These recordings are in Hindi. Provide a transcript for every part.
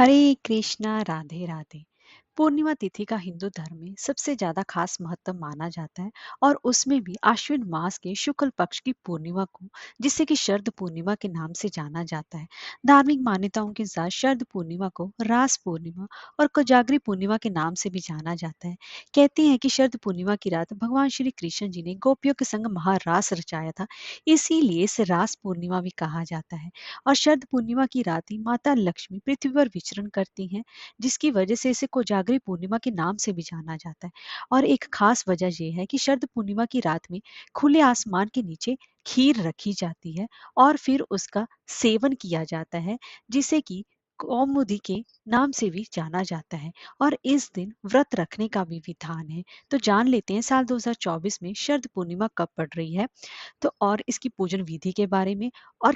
हरे कृष्णा राधे राधे। पूर्णिमा तिथि का हिंदू धर्म में सबसे ज्यादा खास महत्व माना जाता है और उसमें भी आश्विन मास के शुक्ल पक्ष की पूर्णिमा को, जिसे कि शरद पूर्णिमा के नाम से जाना जाता है। धार्मिक मान्यताओं के साथ शरद पूर्णिमा को रास पूर्णिमा और कोजागरी पूर्णिमा के नाम से भी जाना जाता है। कहते हैं कि शरद पूर्णिमा की रात भगवान श्री कृष्ण जी ने गोपियों के संग महारास रचाया था, इसीलिए इसे रास पूर्णिमा भी कहा जाता है। और शरद पूर्णिमा की रात ही माता लक्ष्मी पृथ्वी पर विचरण करती हैं, जिसकी वजह से इसे कोजागरी पूर्णिमा के नाम से भी जाना जाता है। और एक खास वजह यह है कि शरद पूर्णिमा की रात में खुले आसमान के नीचे खीर रखी जाती है और फिर उसका सेवन किया जाता है, जिसे कि कौमुदी के नाम से भी जाना जाता है। और इस दिन व्रत रखने का भी विधान है। तो जान लेते हैं साल 2024 में शरद पूर्णिमा कब पड़ रही है, तो और इसकी पूजन विधि के बारे में, और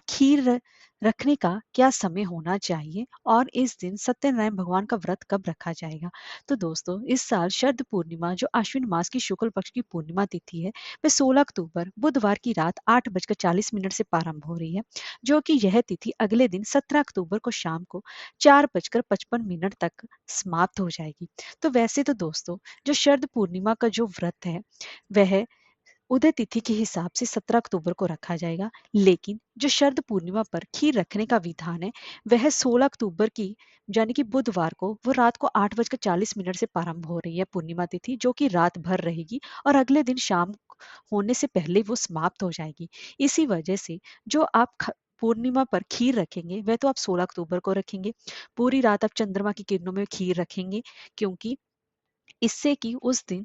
रखने का क्या समय होना चाहिए, और इस दिन सत्यनारायण भगवान का व्रत कब रखा जाएगा। तो दोस्तों, इस साल शरद पूर्णिमा जो आश्विन मास की शुक्ल पक्ष की पूर्णिमा तिथि है, वह 16 अक्टूबर बुधवार की रात 8:40 से प्रारंभ हो रही है, जो कि यह तिथि अगले दिन 17 अक्टूबर को शाम को 4:55 तक समाप्त हो जाएगी। तो वैसे तो दोस्तों, जो शरद पूर्णिमा का जो व्रत है, वह उदय तिथि के हिसाब से 17 अक्टूबर को रखा जाएगा, लेकिन जो शरद पूर्णिमा पर खीर रखने का विधान है, वह 16 अक्टूबर की यानी कि बुधवार को वो रात को 8:40 से प्रारंभ हो रही है पूर्णिमा तिथि, जो कि रात भर रहेगी और अगले दिन शाम होने से पहले वो समाप्त हो जाएगी। इसी वजह से जो आप पूर्णिमा पर खीर रखेंगे, वह तो आप 16 अक्टूबर को रखेंगे। पूरी रात आप चंद्रमा की किरणों में खीर रखेंगे, क्योंकि इससे कि उस दिन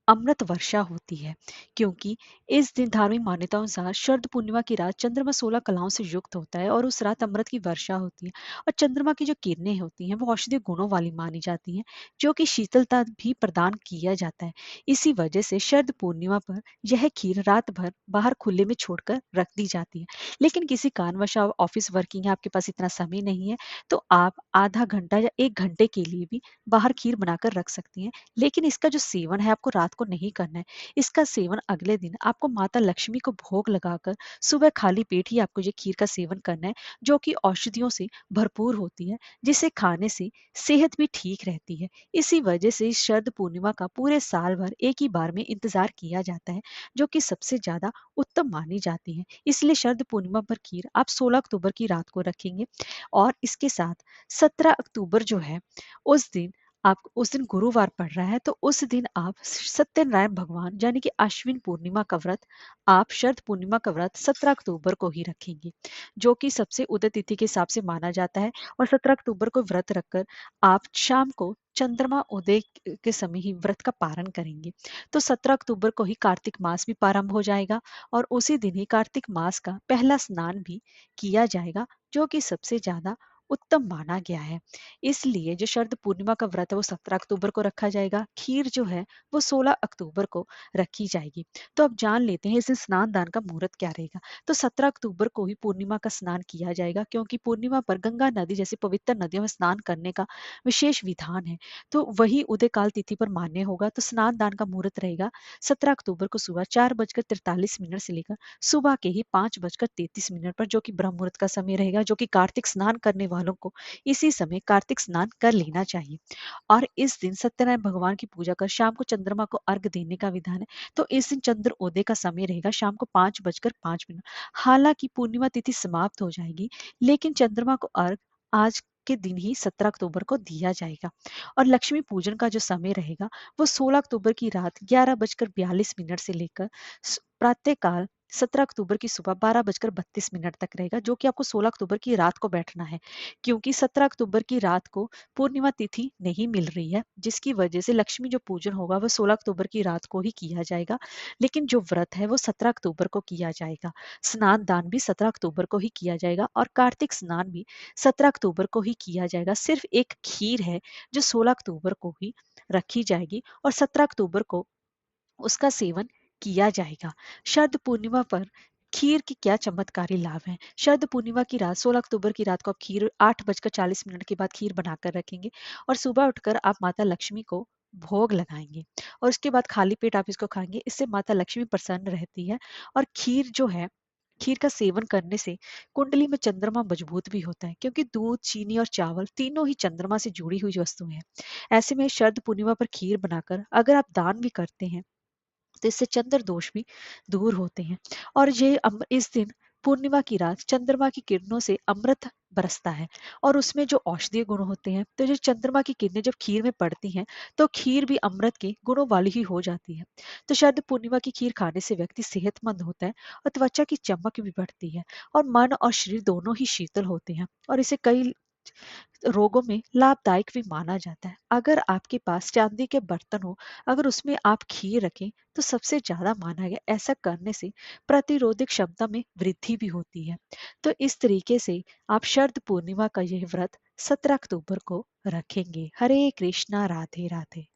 अमृत वर्षा होती है। क्योंकि इस दिन धार्मिक मान्यताओं अनुसार शरद पूर्णिमा की रात चंद्रमा 16 कलाओं से युक्त होता है और उस रात अमृत की वर्षा होती है। और चंद्रमा की जो किरणें होती हैं वो औषधीय गुणों वाली मानी जाती हैं, जो कि शीतलता भी प्रदान किया जाता है। इसी वजह से शरद पूर्णिमा पर यह खीर रात भर बाहर खुले में छोड़कर रख दी जाती है। लेकिन किसी कारणवश आप ऑफिस वर्किंग है, आपके पास इतना समय नहीं है, तो आप आधा घंटा या 1 घंटे के लिए भी बाहर खीर बनाकर रख सकती हैं। लेकिन इसका जो सेवन है आपको रात को नहीं करना है। इसका सेवन अगले दिन आपको माता लक्ष्मी को भोग लगाकर सुबह खाली पेट ही आपको ये खीर का सेवन करना है, जो कि औषधियों से भरपूर होती है, जिसे खाने से सेहत भी ठीक रहती है। इसी वजह से इस शरद पूर्णिमा का पूरे साल भर एक ही बार में इंतजार किया जाता है, जो कि सबसे ज्यादा उत्तम मानी जाती है। इसलिए शरद पूर्णिमा पर खीर आप 16 अक्टूबर की रात को रखेंगे। और इसके साथ 17 अक्टूबर जो है, उस दिन आप उस दिन गुरुवार पड़ रहा है, तो उस दिन आप सत्यनारायण भगवान यानी कि अश्विन पूर्णिमा का व्रत, आप शरद पूर्णिमा का व्रत 17 अक्टूबर को ही रखेंगे, जो कि सबसे उदय तिथि के हिसाब से माना जाता है। और 17 अक्टूबर को व्रत रखकर आप शाम को चंद्रमा उदय के समय ही व्रत का पारण करेंगे। तो 17 अक्टूबर को ही कार्तिक मास भी प्रारंभ हो जाएगा और उसी दिन ही कार्तिक मास का पहला स्नान भी किया जाएगा, जो कि सबसे ज्यादा उत्तम माना गया है। इसलिए जो शरद पूर्णिमा का व्रत है वो 17 अक्टूबर को रखा जाएगा, खीर जो है वो 16 अक्टूबर को रखी जाएगी। तो अब जान लेते हैं इस दिन स्नान दान का मुहूर्त क्या रहेगा। तो 17 अक्टूबर को ही पूर्णिमा का स्नान किया जाएगा, क्योंकि पूर्णिमा पर गंगा नदी जैसी पवित्र नदियों में स्नान करने का विशेष विधान है। तो वही उदय काल तिथि पर मान्य होगा। तो स्नान दान का मुहूर्त रहेगा 17 अक्टूबर को सुबह 4:43 से लेकर सुबह के ही 5:33 पर, जो कि ब्रह्म मुहूर्त का समय रहेगा, जो कि कार्तिक स्नान करने वालों को इसी समय कार्तिक स्नान कर लेना चाहिए। और इस दिन सत्यनारायण भगवान की पूजा कर शाम को चंद्रमा को अर्घ देने का विधान है। तो इस दिन चंद्र उदय का समय रहेगा शाम को 5:05। हालांकि पूर्णिमा तिथि समाप्त हो जाएगी, लेकिन चंद्रमा को अर्घ आज के दिन ही 17 अक्टूबर को दिया जाएगा। और लक्ष्मी पूजन का जो समय रहेगा वो 16 अक्टूबर की रात 11:42 से लेकर प्रातःकाल 17 अक्टूबर की सुबह 12:32 तक रहेगा, जो कि आपको 16 अक्टूबर की रात को बैठना है, क्योंकि 17 अक्टूबर की रात को पूर्णिमा तिथि नहीं मिल रही है, जिसकी वजह से लक्ष्मी जो पूजन होगा वो 16 अक्टूबर की रात को ही किया जाएगा। लेकिन जो व्रत है वो 17 अक्टूबर को किया जाएगा। स्नान दान भी 17 अक्टूबर को ही किया जाएगा और कार्तिक स्नान भी 17 अक्टूबर को ही किया जाएगा। सिर्फ एक खीर है जो 16 अक्टूबर को ही रखी जाएगी और 17 अक्टूबर को उसका सेवन किया जाएगा। शरद पूर्णिमा पर खीर के क्या चमत्कारी लाभ हैं। शरद पूर्णिमा की रात 16 अक्टूबर की रात को आप खीर 8:40 के बाद खीर बनाकर रखेंगे और सुबह उठकर आप माता लक्ष्मी को भोग लगाएंगे और उसके बाद खाली पेट आप इसको खाएंगे। इससे माता लक्ष्मी प्रसन्न रहती है और खीर जो है, खीर का सेवन करने से कुंडली में चंद्रमा मजबूत भी होता है, क्योंकि दूध, चीनी और चावल तीनों ही चंद्रमा से जुड़ी हुई वस्तुएं हैं। ऐसे में शरद पूर्णिमा पर खीर बनाकर अगर आप दान भी करते हैं, तो इससे चंद्र दोष भी दूर होते हैं। और इस दिन पूर्णिमा की रात चंद्रमा की किरणों से अमृत बरसता है, और उसमें जो औषधीय गुण होते हैं, तो जो चंद्रमा की किरणें जब खीर में पड़ती हैं, तो खीर भी अमृत के गुणों वाली ही हो जाती है। तो शरद पूर्णिमा की खीर खाने से व्यक्ति सेहतमंद होता है, और त्वचा की चमक भी बढ़ती है, और मन और शरीर दोनों ही शीतल होते हैं, और इसे कई रोगों में लाभदायक भी माना जाता है। अगर आपके पास चांदी के बर्तन हो, अगर उसमें आप खीर रखें, तो सबसे ज्यादा माना गया ऐसा करने से प्रतिरोधक क्षमता में वृद्धि भी होती है। तो इस तरीके से आप शरद पूर्णिमा का यह व्रत 17 अक्टूबर को रखेंगे। हरे कृष्णा, राधे राधे।